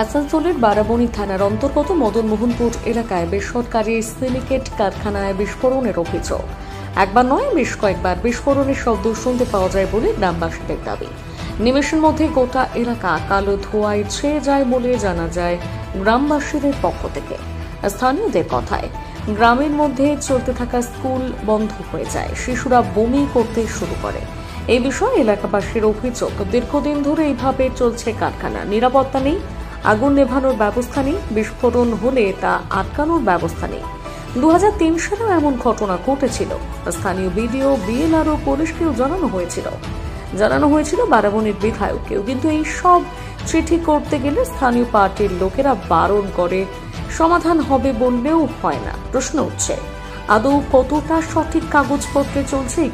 আসানসোলের বারাবণী থানার অন্তর্গত মদনমোহনপুর এলাকায় বেসরকারি সিলিকেট কারখানায় বিস্ফোরণের অভিযোগ। একবার নয়, বেশ কয়েকবার বিস্ফোরণের শব্দ শুনতে পাওয়া যায় বলে গ্রামবাসীদের দাবি। নিমেষের মধ্যে গোটা এলাকা কালো ধোঁয়ায় ছেয়ে যায় বলে জানা যায় গ্রামবাসীদের পক্ষ থেকে। স্থানীয়দের কথায়, গ্রামের মধ্যে চলতে থাকা স্কুল বন্ধ হয়ে যায়, শিশুরা বমি করতে শুরু করে। এই বিষয়ে এলাকাবাসীর অভিযোগ, দীর্ঘদিন ধরে এইভাবে চলছে কারখানা, নিরাপত্তা নেই, আগুন নেভানোর ব্যবস্থা নেই, বিস্ফোরণ হলে তা আটকানোর ব্যবস্থা নেই। 2003 সালেও এমন ঘটনা ঘটেছিল। স্থানীয় বিডিও, বিএলআরও, পুলিশকেও জানানো হয়েছিল বারাবণীর বিধায়ককেও, কিন্তু এই সব চিঠি করতে গেলে স্থানীয় পার্টির লোকেরা বারণ করে। সমাধান হবে বললেও হয় না। প্রশ্ন উঠছে, আদৌ কতটা সঠিক কাগজপত্রে চলছে এই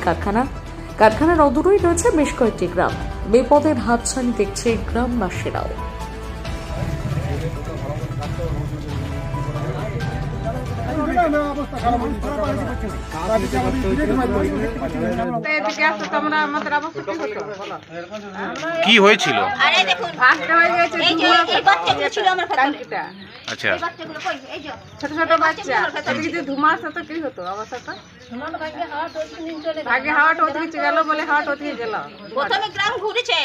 কারখানার অদূরেই রয়েছে বেশ কয়েকটি গ্রাম। বিপদের হাতছানি দেখছে গ্রামবাসীরাও। কি হয়েছিল? আচ্ছা, ছোট ছোট বাচ্চা ধুমার সাথে কি হতো অবস্থাটা? ভাগে হাওয়াটা ওদিকে গেল বলে হাওয়াটা ওদিকে গেল। প্রথমে গ্রাম ঘুরেছে,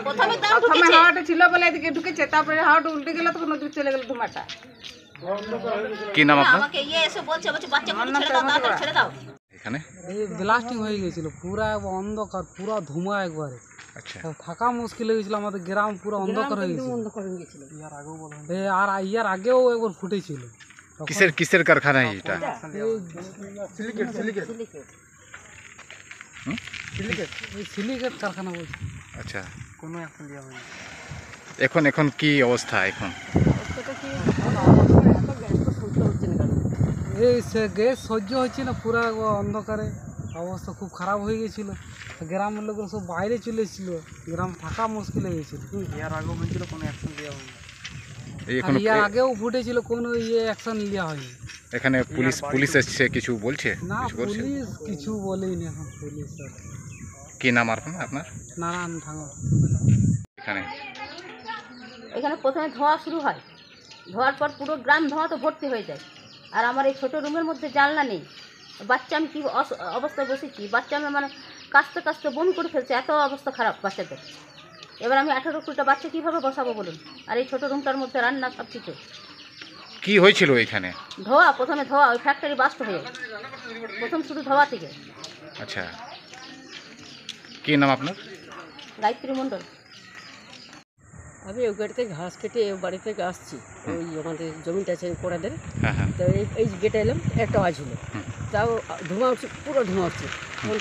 প্রথমে হাওয়াটা ছিল বলে এদিকে ঢুকেছে, তারপরে হাওয়াটা উল্টে গেল, তখন ওদিকে চলে গেল ধুমাটা। কি নাম আপনার? আমাকে এসে বলছে বাচ্চাগুলো ছেড়ে দাও। এখানে ব্লাস্টিং হয়ে গেছিল, পুরা অন্ধকার, পুরা ধুমা একবারে। আচ্ছা, থাকা মুশকিল হয়ে গেছিল, আমাদের গ্রাম পুরো অন্ধকার হয়ে গেছিল। আর ইয়ার আগেও একবার ফুটেছিল। কিসের কারখানা এটা? সিলিকেট কারখানা বলছে। আচ্ছা, কোনো অ্যাকশন দেওয়া হয়নি। এখন কি অবস্থা? এখন এই গ্যাস সহ্য হচ্ছে না, পুরা অন্ধকারে অবস্থা খুব খারাপ হয়ে গেছিল। গ্রামের লোক সব বাইরে চলে এসেছিল, গ্রাম থাকা মুশকিল হয়ে গেছিল। ইয়ার আগেও হয়েছিল, কোনো অ্যাকশন দেওয়া হয়নি। ইয়ার আগেও ফুটেছিল, কোনো অ্যাকশন নেওয়া হয়নি। এখানে পুলিশ এসছে, কিছু বলছে? না, পুলিশ কিছু বলেনি এখন। পুলিশ কি নাম আপনার? নারায়ণ ঠাকুর। এখানে প্রথমে ধোঁয়া শুরু হয়, ধোঁয়ার পর পুরো গ্রাম ধোঁয়া তো ভর্তি হয়ে যায়। আর আমার এই ছোটো রুমের মধ্যে জানলা নেই, বাচ্চা আমি কী অবস্থায় বসেছি, বাচ্চা আমি মানে কাঁচতে বমি করে ফেলছে, এত অবস্থা খারাপ বাচ্চাদের। এবার আমি 18-20টা বাচ্চা কীভাবে বসাবো বলুন? আর এই ছোটো রুমটার মধ্যে রান্না সব কিছু। কি হয়েছিল এখানে? প্রথমে ধোঁয়া, ওই ফ্যাক্টরি বাস্ট হয়ে প্রথম শুধু ধোঁয়া থেকে। আচ্ছা, কি নাম আপনার? গায়ত্রী মণ্ডল। আমি ওই গাড়ি থেকে ঘাস কেটে বাড়ি থেকে আসছি, ওই আমাদের জমিটা আছে কোড়াদের, তো এই গেটে এলাম, একটা আওয়াজ হলো, তাও ধোঁয়া উঠছে, পুরো ধোঁয়া উঠছে।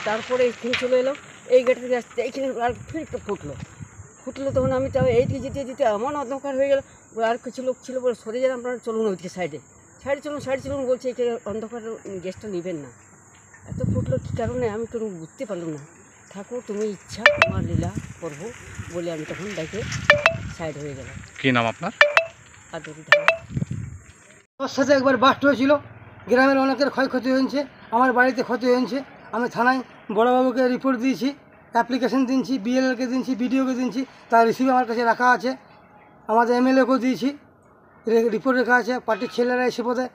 তারপরে এখানে চলে এলাম, এই গেট থেকে আসতে এইখানে আর ফির একটা ফুটলো, তখন আমি তাও এইদিকে যেতে এমন অন্ধকার হয়ে গেল। আর কিছু লোক ছিল বলে সরে গেলাম, আপনারা চলুন ওইদিকে সাইডে চলুন বলছে, এটা অন্ধকার গ্যাসটা নেবেন না। এত ফুটলো কী কারণে আমি কোনো বুঝতে পারলাম না। ঠাকুর তুমি ইচ্ছা, তোমার লীলা করবো বলে আমি তখন দেখে সাইড হয়ে গেলাম। কি নাম আপনার? ওর সাথে একবার বাস্ট হয়েছিল, গ্রামের অনেকের ক্ষয়ক্ষতি হয়েছে, আমার বাড়িতে ক্ষতি হয়েছে। আমি থানায় বড়োবাবুকে রিপোর্ট দিয়েছি, অ্যাপ্লিকেশন দিয়েছি, বিএলকে দিয়েছি, বিডিওকে দিয়েছি, তার রিসিভ আমার কাছে রাখা আছে। আমাদের এমএলএকেও দিয়েছি, রিপোর্ট রাখা আছে। পার্টির ছেলেরা এসে পথে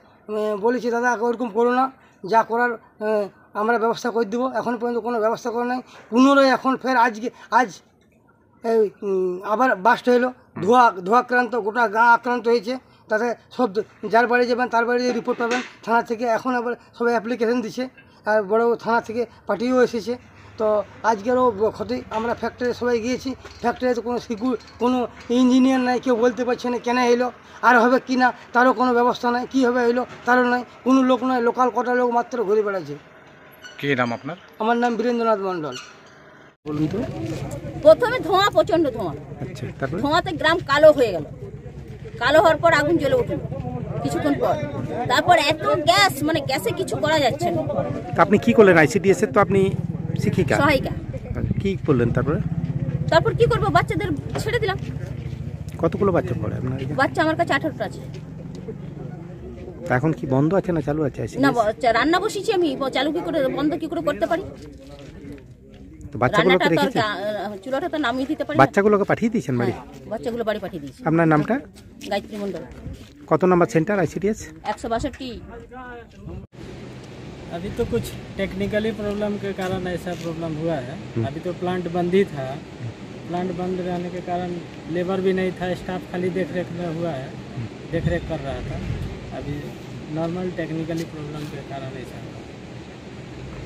বলেছি, দাদা ওরকম করো না, যা করার আমরা ব্যবস্থা করে দেবো। এখন পর্যন্ত কোনো ব্যবস্থা করে নাই। পুনরায় এখন ফের আজ এই আবার বাস্ট হইলো, ধোঁয়াক্রান্ত, গোটা গা আক্রান্ত হয়েছে। তাতে সব যার বাড়ি যাবেন তার বাড়ি রিপোর্ট পাবেন থানা থেকে। এখন আবার সবাই অ্যাপ্লিকেশন দিচ্ছে, আর বড় থানা থেকে পার্টিও এসেছে। তো আজকেরও ক্ষতি, আমরা ফ্যাক্টরি সবাই গিয়েছি, ফ্যাক্টরিতে কোনো ইঞ্জিনিয়ার নাই, কেউ বলতে পারছে না কেন এলো, আর হবে কি না তারও কোনো ব্যবস্থা নাই, কীভাবে এলো তারও নাই, কোনো লোক নয়, লোকাল কটা লোক মাত্র ঘুরে বেড়াচ্ছে। কি নাম আপনার? আমার নাম বীরেন্দ্রনাথ মণ্ডল। বলুন তো। প্রথমে ধোঁয়া, প্রচণ্ড ধোঁয়া। আচ্ছা, তারপরে ধোঁয়াতে গ্রাম কালো হয়ে গেল, কালো হওয়ার পর আগুন জ্বলে উঠল কিছুক্ষণ পর। তারপর এত গ্যাস, মানে গ্যাসে কিছু করা যাচ্ছে না। আপনি কি করলেন? ICDS এর তো আপনি শিক্ষিকা, সহায়িকা। কি করলেন তারপর কি করবো, বাচ্চাদের ছেড়ে দিলাম। কতগুলো বাচ্চা পড়ে আপনার? বাচ্চা আমার কাছে 18টা আছে। এখন কি বন্ধ আছে না চালু আছে? না, রান্না বসিয়েছি আমি, চালু কি করে বন্ধ কি করে করতে পারি? তো বাচ্চাগুলোকে রান্নাটা তো রেখেছে আর চুলাটা তো নামিয়ে দিতে পারি না। বাচ্চাগুলোকে পাঠিয়ে দিয়েছেন বাড়ি হ্যাঁ, বাচ্চাগুলো বাড়ি পাঠিয়ে দিয়েছি। আপনার নামটা গায়ত্রী মণ্ডল, কত নম্বর সেন্টার আইসিডিএস 162। अभी तो कुछ टेक्निकली प्रॉब्लम के कारण ऐसा प्रॉब्लम हुआ है। अभी तो प्लांट बंद ही था, प्लांट बंद रहने के कारण लेबर भी नहीं था, स्टाफ खाली देख रेख में हुआ है, देख रेख कर रहा था। अभी नॉर्मल टेक्निकली प्रॉब्लम के कारण ऐसा हुआ।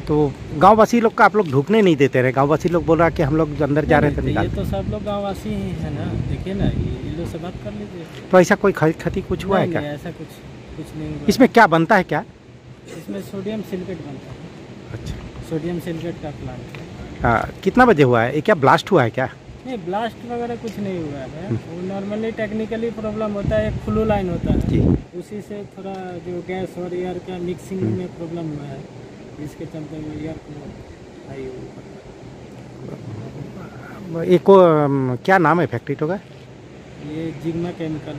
तो गांववासी लोग का आप लोग ढुकने नहीं देते रहे, गांववासी लोग बोल रहा कि हम लोग अंदर जा रहे थे ये निकाल। तो सब लोग गाँववासी ही है ना, देखिए ना, ये लोग से बात कर लीजिए। तो ऐसा कोई क्षति कुछ हुआ है नहीं, क्या? नहीं, ऐसा कुछ नहीं हुआ। इसमें क्या बनता है क्या? इसमें सोडियम सिलिकेट बनता है। अच्छा, सोडियम सिलिकेट का प्लांट है। कितना बजे हुआ है? ये क्या ब्लास्ट हुआ है क्या? नहीं, ब्लास्ट वगैरह कुछ नहीं हुआ है। वो नॉर्मली टेक्निकली प्रॉब्लम होता है, एक फ्लो लाइन होता है, जी उसी से थोड़ा जो गैस और एयर का मिक्सिंग में प्रॉब्लम हुआ है, इसके चलते वो एयर को हाई हुआ। ये को क्या नाम है फैक्ट्री का? ये जिग्मा केमिकल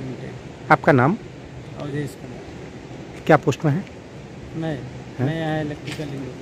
लिमिटेड। आपका नाम? अवधेश कुमार। क्या पोस्ट में है? मैं यहाँ इलेक्ट्रिकल इंजीनियर।